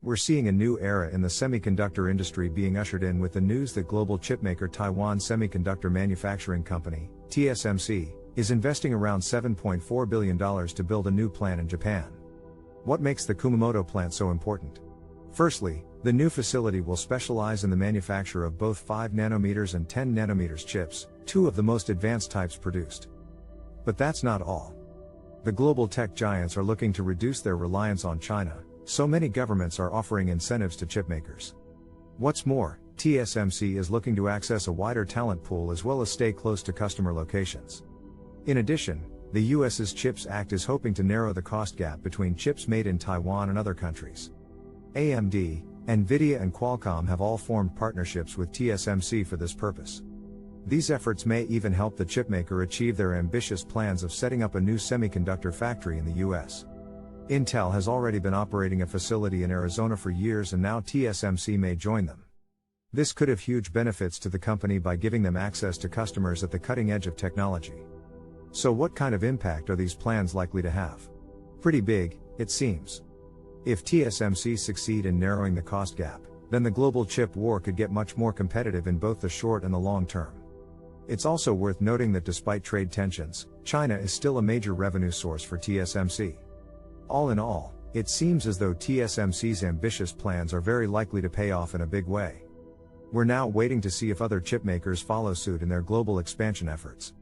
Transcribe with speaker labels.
Speaker 1: We're seeing a new era in the semiconductor industry being ushered in with the news that global chipmaker Taiwan Semiconductor Manufacturing Company, TSMC, is investing around $7.4 billion to build a new plant in Japan. What makes the Kumamoto plant so important? Firstly, the new facility will specialize in the manufacture of both 5 nanometers and 10 nanometers chips, two of the most advanced types produced. But that's not all. The global tech giants are looking to reduce their reliance on China, so many governments are offering incentives to chipmakers. What's more, TSMC is looking to access a wider talent pool as well as stay close to customer locations. In addition, the US's CHIPS Act is hoping to narrow the cost gap between chips made in Taiwan and other countries. AMD, Nvidia and Qualcomm have all formed partnerships with TSMC for this purpose. These efforts may even help the chipmaker achieve their ambitious plans of setting up a new semiconductor factory in the US. Intel has already been operating a facility in Arizona for years, and now TSMC may join them. This could have huge benefits to the company by giving them access to customers at the cutting edge of technology. So what kind of impact are these plans likely to have? Pretty big, it seems. If TSMC succeed in narrowing the cost gap, then the global chip war could get much more competitive in both the short and the long term. It's also worth noting that despite trade tensions, China is still a major revenue source for TSMC. All in all, it seems as though TSMC's ambitious plans are very likely to pay off in a big way. We're now waiting to see if other chipmakers follow suit in their global expansion efforts.